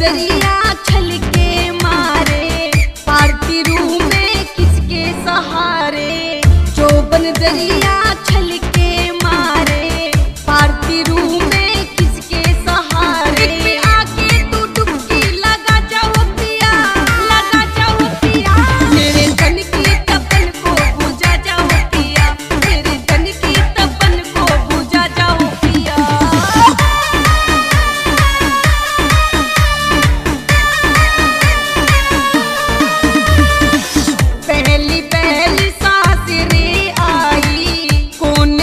नजरिया छलके मारे, पार्टी रूम में किसके सहारे। जो नजरिया छलके मारे, पार्टी रूम में किसके सहारे। पे आके तू डुबकी लगा जाओ पिया, लगा जाओ पिया। मेरे तन की तपन को बुझा जाओ पिया, मेरे तन की तपन को बुझा जाओ पिया। पहली पहली सांस रे आई, कौन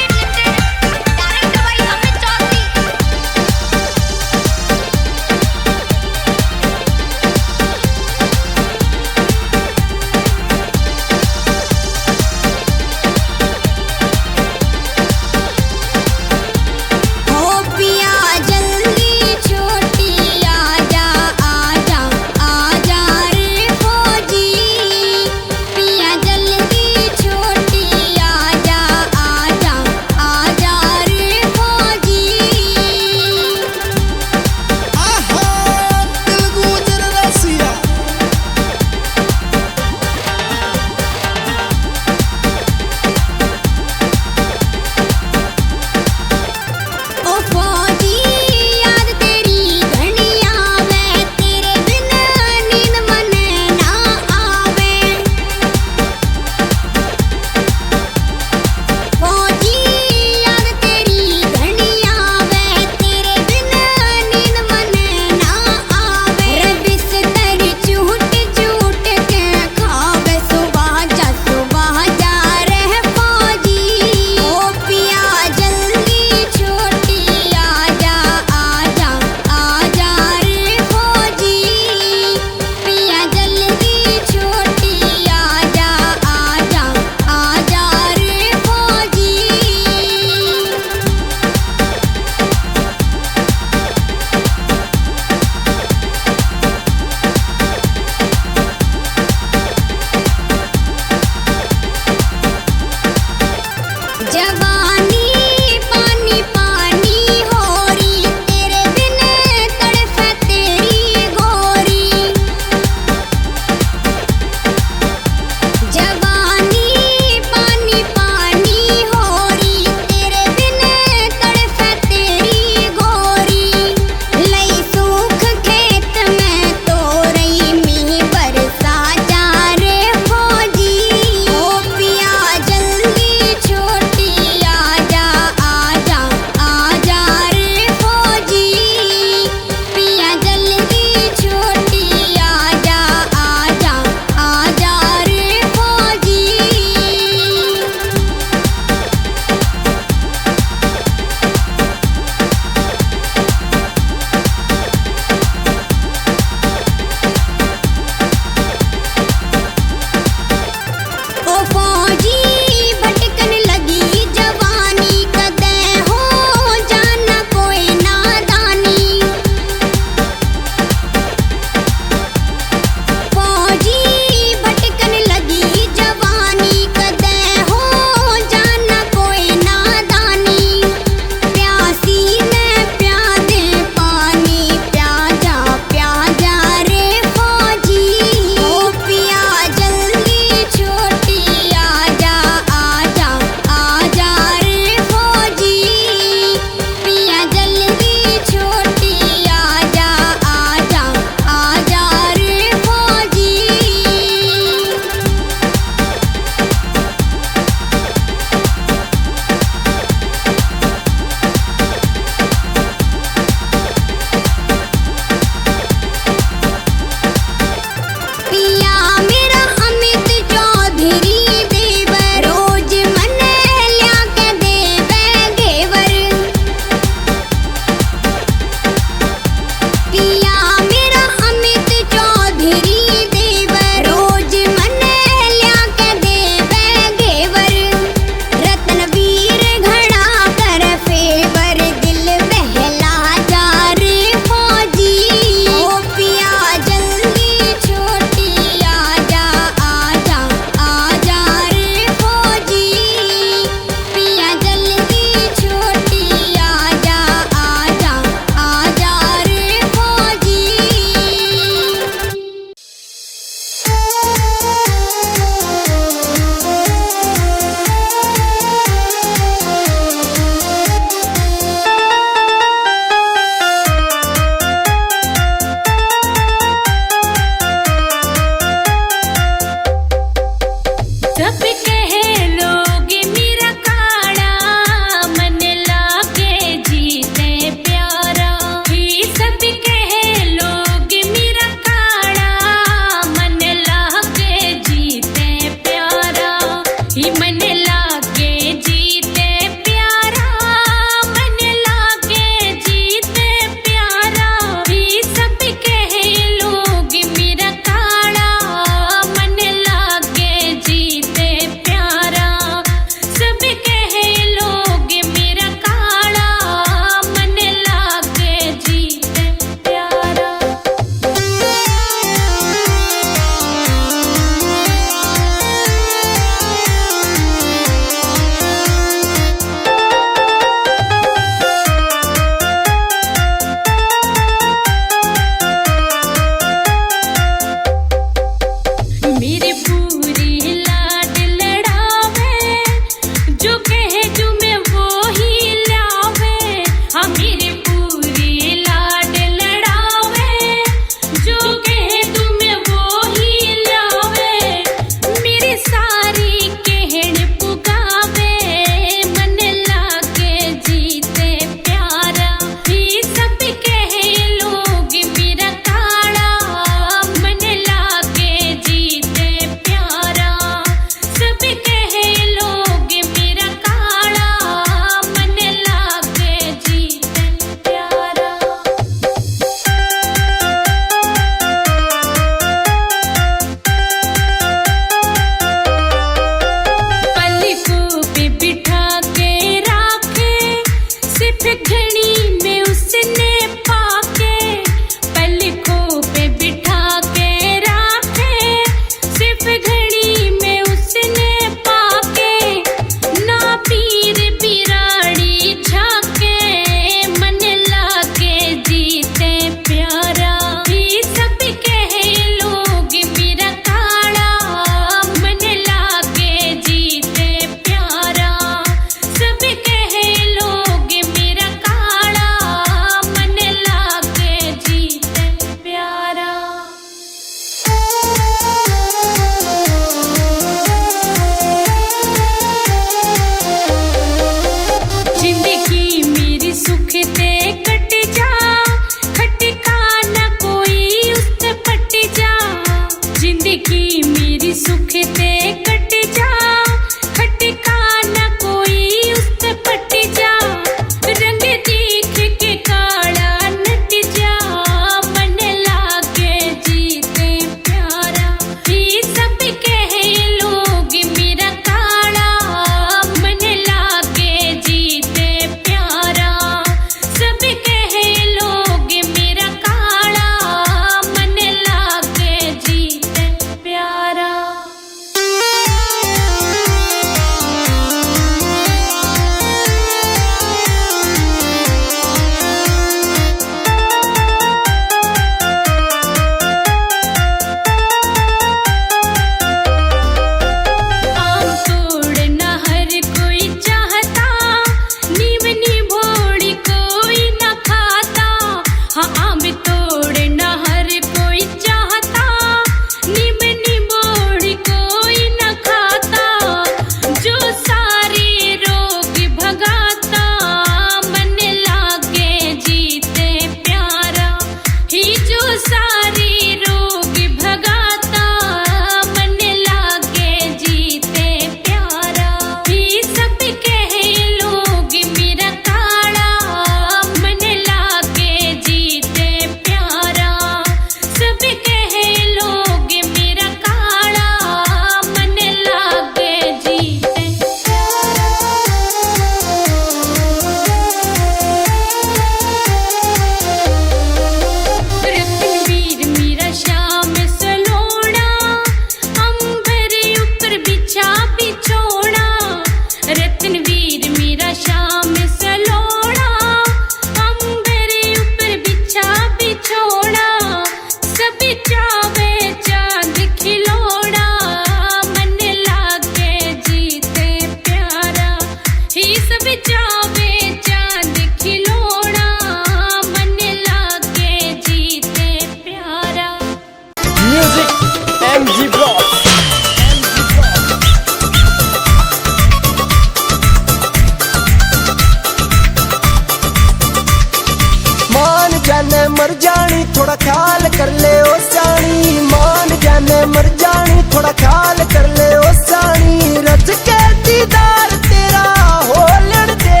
मर जानी थोड़ा ख्याल कर ले ओ सानी, मान जाने मर जानी थोड़ा ख्याल कर ले ओ सानी। रज के दीदार तेरा हो लड़ दे,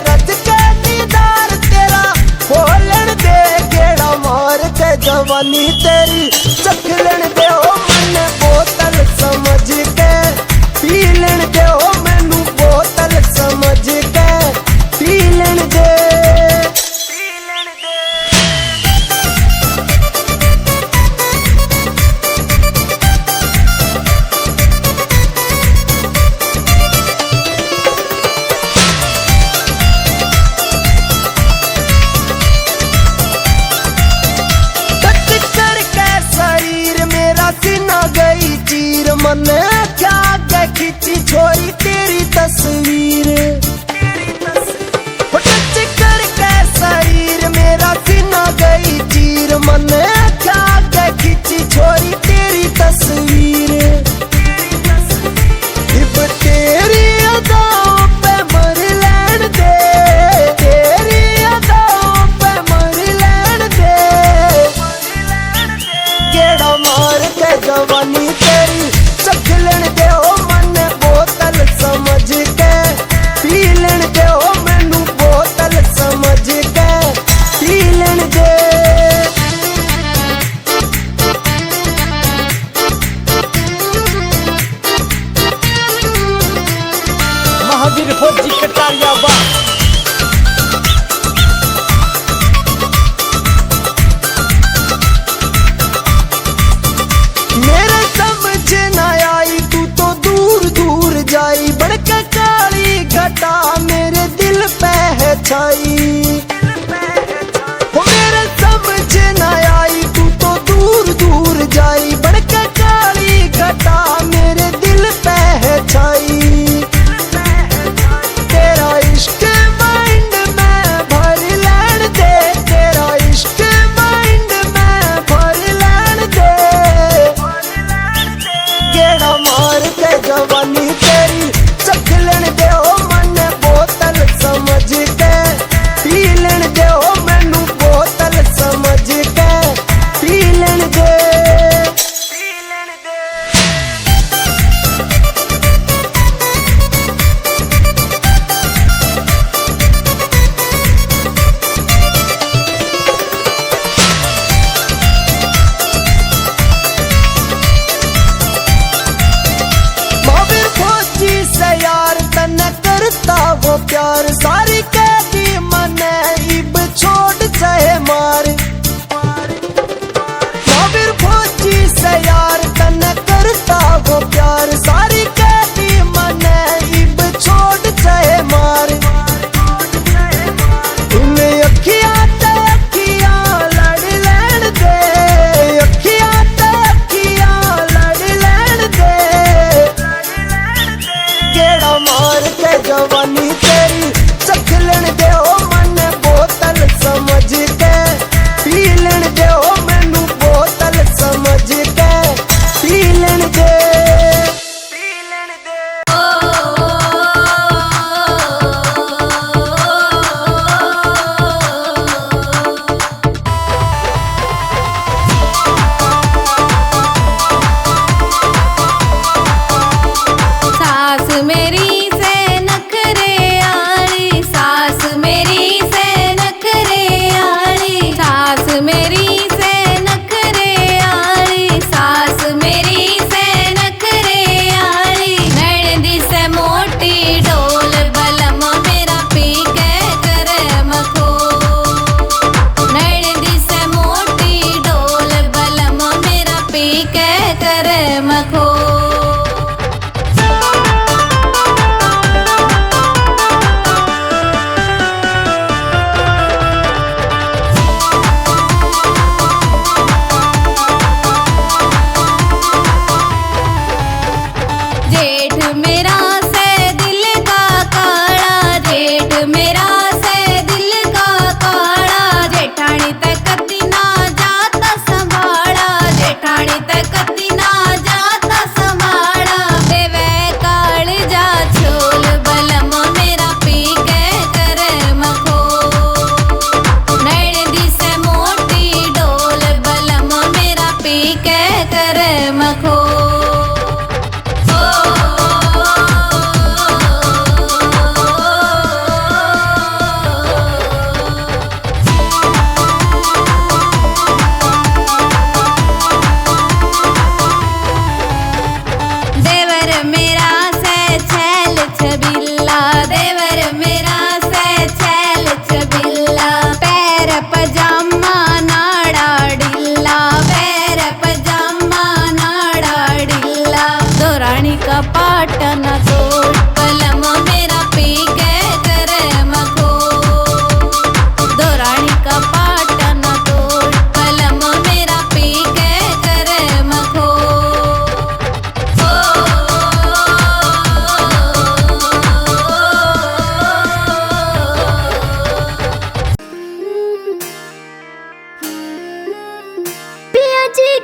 रज के दीदार तेरा हो लड़ दे, गेड़ा मार के जवानी तेरी चख लेन दे ओ मन बोतल समझ के पी लेन दे ओ मैनू बोतल समझ के पी लेन दे। सीना गई चीर मन क्या क्या खींची छोरी तेरी तस्वीर, टच करके शरीर मेरा सीना गई चीर मन क्या क्या खींची छोरी तेरी तस्वीर। इब तेरी अदाओं पे मर लैन दे, तेरी अदाओं पे मर लैन दे, गेड़ा मार के जवानी तेरी चख लेन दे ओ मन बोतल समझ के पी लेन दे ओ मैनू बोतल समझ के पी लेन दे। महावीर फौजी कटारिया वाह। मेरे सब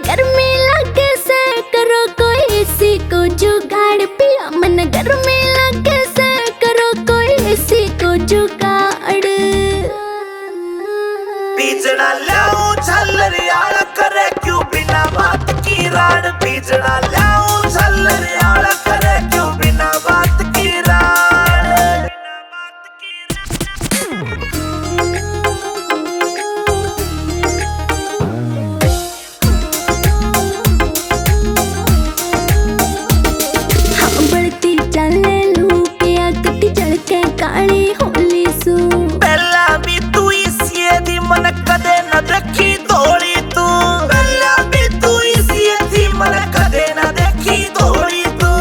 गर्मी लगे से करो कोई एसी को जुगाड़ पिया मन गर्मी लगे से करो कोई एसी को जुगाड़ बीजना लाऊं झल्लरियाला करे क्यों बिना बात की राड बीजना लाऊं झल्लरियाला करे क्यों बिना बात की राड हाँ बढ़ती चले लू पिया कटी चढ़ के काली होली सू पहला भी तू इसी दी मन कदे न देखी धोली तू पहला भी तू इसी दी मन कदे न देखी धोली तू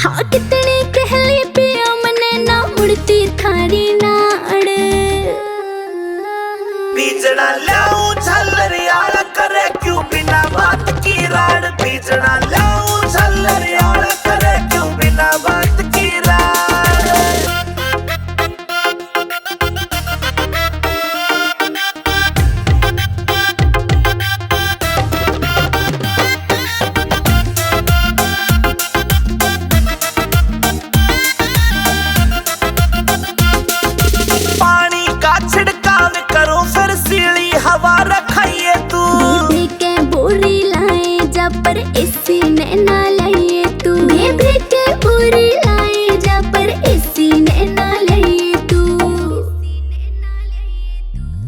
हाँ कितनी कहली पिया मने ना मुड़ती थारी नाड़ बीजना लाऊं झल्लरियाला करे क्यों बिना बात की राड बीजना लाऊं झल्लरियाला करे क्यों बिना बात की राड पानी का छिड़काव करो फिर सीली हवा रखाइए तू बेबी के बोरी लाए जा पर एसी ने ना लाइए तू बेबी के बोरी लाए जा पर एसी ने ना लाइए तू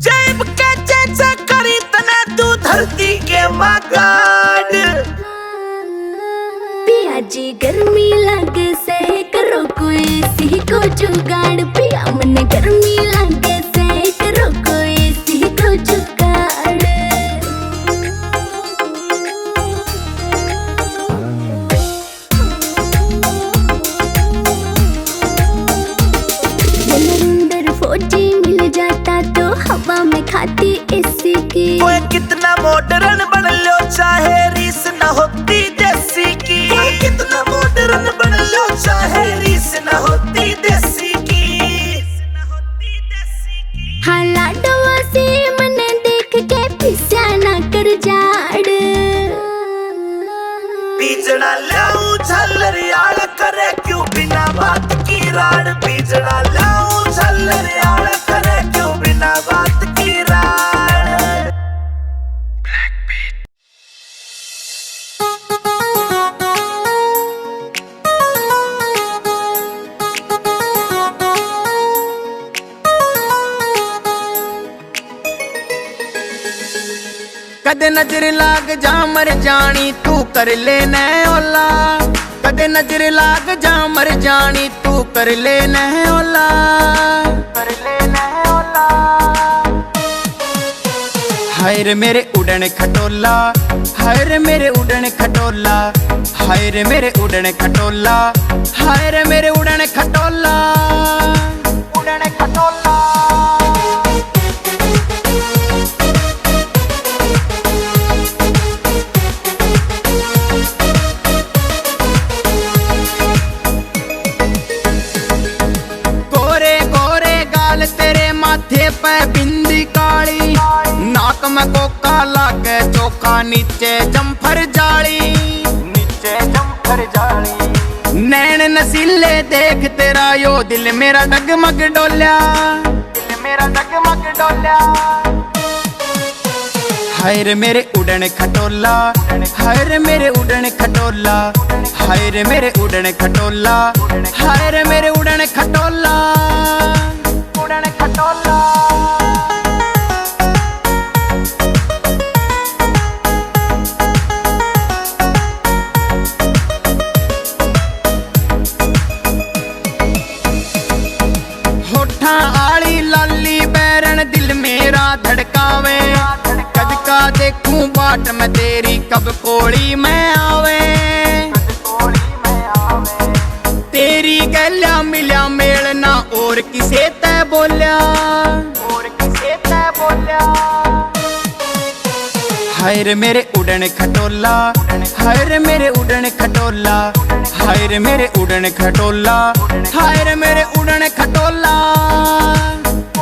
जेब के चेचे करी तना तू धरती के मगाड पिया जी गर्मी लगे से करो कोई एसी को जुगाड़ पिया मन गर्मी लगे से करो कोई एसी को जुगाड़ नरेंद्र फौजी मिल जाता तो हवा में खाती एसी की कोई कितना मॉडर्न बन लो चाहे रीस न होती देसी की कोई कितना मॉडर्न बन लो चाहे रीस न होती देसी की हाँ लाडवा से मने देख के पिस्या ना कर जाड़ बीजना लाऊं झल्लरियाला करे क्यों बिना बात की राड बीजना लाऊं झल्लरियाला करे क्यों बिना बात की राड कदे नजर लाग जा मर जानी तू कर ले न ओला कदे नजर लाग जा मर जानी तू कर ले न ओला कर ले न ओला हाय रे मेरे उड़न खटोला हाय रे मेरे उड़न खटोला हाय रे मेरे उड़न खटोला हाय रे मेरे उड़न खटोला उड़न खटोला तेरे माथे पे बिंदी काली नाक में कोका लागे चोखा नीचे जम्फर जाली नीचे जम्फर जाली नैन नसीले देख तेरा यो दिल मेरा डगमग डोल्या दिल मेरा डगमग डोल्या हाय रे मेरे उड़न खटोला हाय रे मेरे उड़न खटोला हाय रे मेरे उड़न खटोला हाय रे मेरे उड़न खटोला उड़न खटोला होठा आली लाली बैरन दिल मेरा धड़कावे कद का देखूं बाट में तेरी कब कोड़ी में आवे तेरी गल्या मिल्या मेलना और किसे तै बोल्या और किसे तै बोल्या हाय रे मेरे उड़न खटोला हाय रे मेरे उड़न खटोला हाय रे मेरे उड़न खटोला हाय रे मेरे उड़न खटोला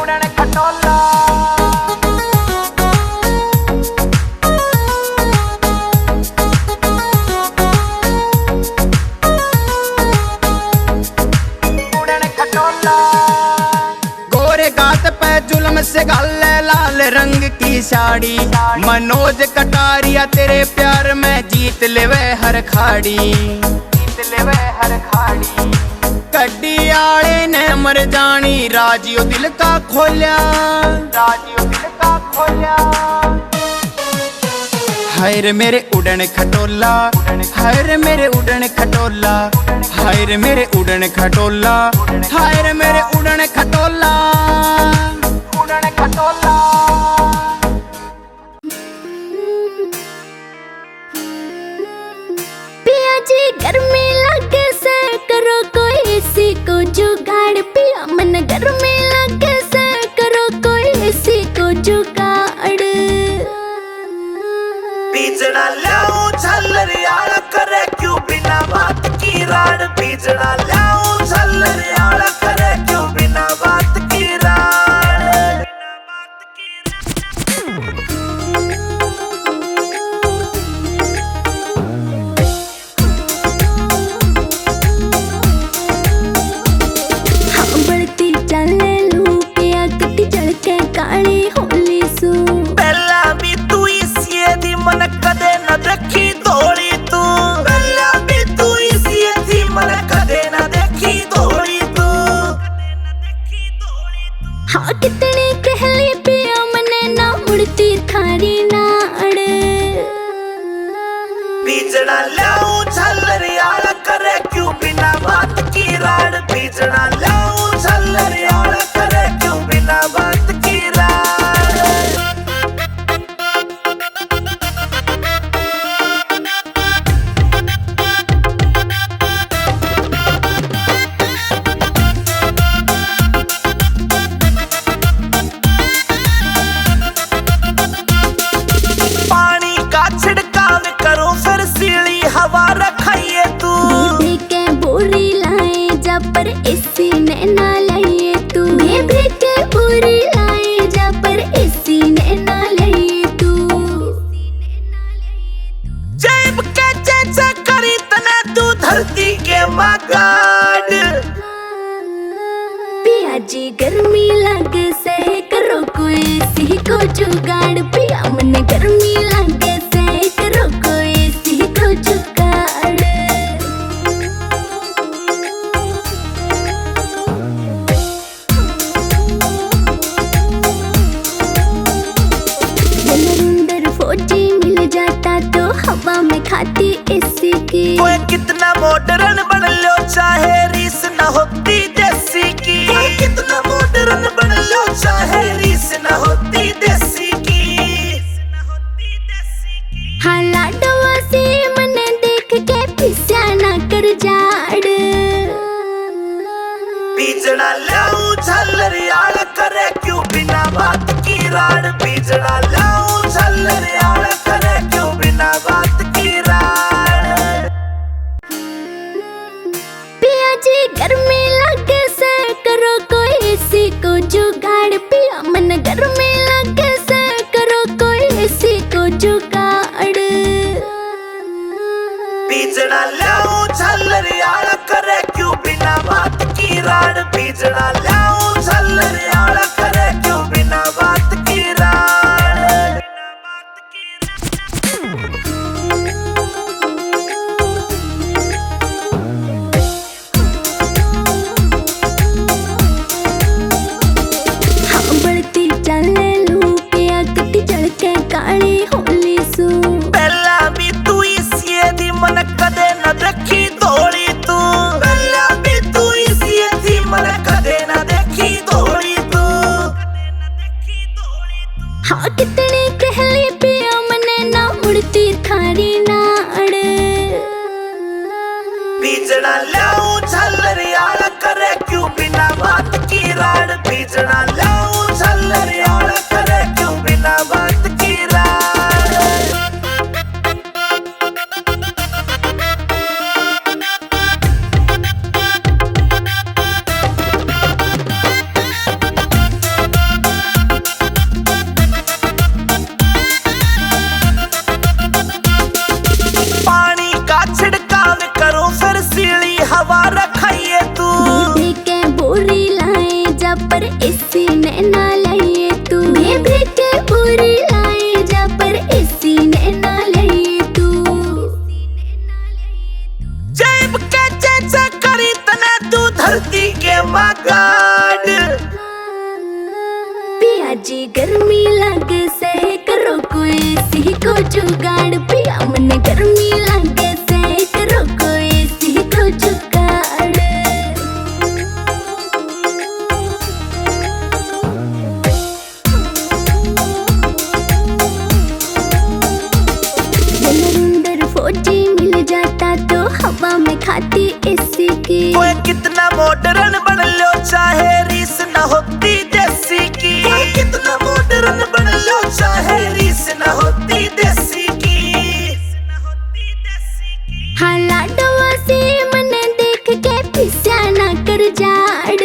उड़न खटोला ले लाल रंग की साड़ी, मनोज कटारिया तेरे प्यार में जीत लेवे हर खाड़ी, जीत लेवे हर खाड़ी। कड्डी आले ने मर जानी राजियो दिल का खोल्या, राजियो दिल का खोल्या। हाय रे मेरे उड़न खटोला, हाय रे मेरे उड़न खटोला, हाय रे मेरे उड़न खटोला, हाय रे मेरे उड़न खटोला, उड़न खटोला। पिया जी गर्मी लगे से करो कोई एसी को जुगाड़, पिया मन गर्मी लगे से करो कोई एसी को जुगाड़। बीजना लाऊं झल्लरियाला करे क्यों बिना बात की राड, बीजना लाऊं झल्लरियाला करे क्यों बिना बात की राड। हाँ बढ़ती चले लू पिया कटी जल के काली होली सू, पहला भी तू इसी दी मन कदे न देखी धोली तू, पहला भी तू इसी दी मन कदे न देखी धोली तू। हाँ कितनी कहली पिया मने ना मुड़ती थारी नाड़। बीजना लाऊं झल्लरियाला करे क्यों बिना बात की राड, बीजना लाऊं झल्लरियाला करे क्यों बिना बात की राड। पानी का छिड़काव करो फिर सीली हवा रखाइए तू, बेबी के बोरी लाए जा पर एसी ने ना लाइए तू, बेबी के बोरी लाए जा पर एसी ने ना लाइए तू। जेब के चेचे करी तना तू धरती के मगाड़। पिया जी गर्मी लगे से करो कोई एसी को जुगाड़, पिया मन गर्मी लगे से करो कोई एसी को जुगाड़। नरेंद्र फौजी मिल जाता तो हवा में खाती एसी की, कोई कितना मॉडर्न बन लो चाहे रीस न होती देसी की, कोई कितना मॉडर्न बन लो चाहे रीस न होती देसी की। हाँ लाडवा से मने देख के पिस्या ना कर जाड़। बीजना लाऊं झल्लरियाला करे क्यों बिना बात की राड, बीजना लाऊं झल्लरियाला करे क्यों बिना बात की राड। पिया जी गर्मी लगे से करो कोई एसी को जुगाड़, पिया मन गर्मी लगे से करो कोई एसी को जुगाड़। बीजना लाऊं झल्लरियाला करे क्यों बिना बात की राड, बीजना लाऊं झल्लरियाला करे क्यों बिना बात की राड। हाँ बढ़ती चले लू पिया कटी जल के काली होली सू, पहला भी तू इसी दी मन कदे न देखी धोली तू, पहला भी तू इसी दी मन कदे न देखी धोली तू। हाँ कितनी कहली पिया मने ना मुड़ती थारी नाड़। बीजना लाऊं झल्लरियाला करे क्यों बिना बात की राड, बीजना लाऊं झल्लरियाला करे क्यों बिना बात की राड। पानी का छिड़काव करो फिर सीली हवा रखाइए तू, बेबी के बोरी लाए जा पर एसी ने ना गर्मी लगे सह करो कोई सी को जुगाड़ पिया मन गर्मी लगे सह करो कोई सी को जुगाड़। नरेंद्र फौजी मिल जाता तो हवा में खाती एसी की। कोई कितना मॉडर्न बन लो चाहे रीस न होती देसी की। कोई कितना मॉडर्न बन लो चाहे रीस न होती देसी की। हाँ लाडवा से मन देख के पिस्या ना कर जाड़।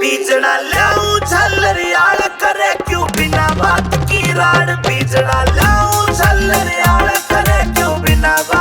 बीजड़ा लाऊं झल्लरियाल करे क्यों बिना बात की राड़। बीजड़ा लाऊं झल्लरियाल करे क्यों बिना बात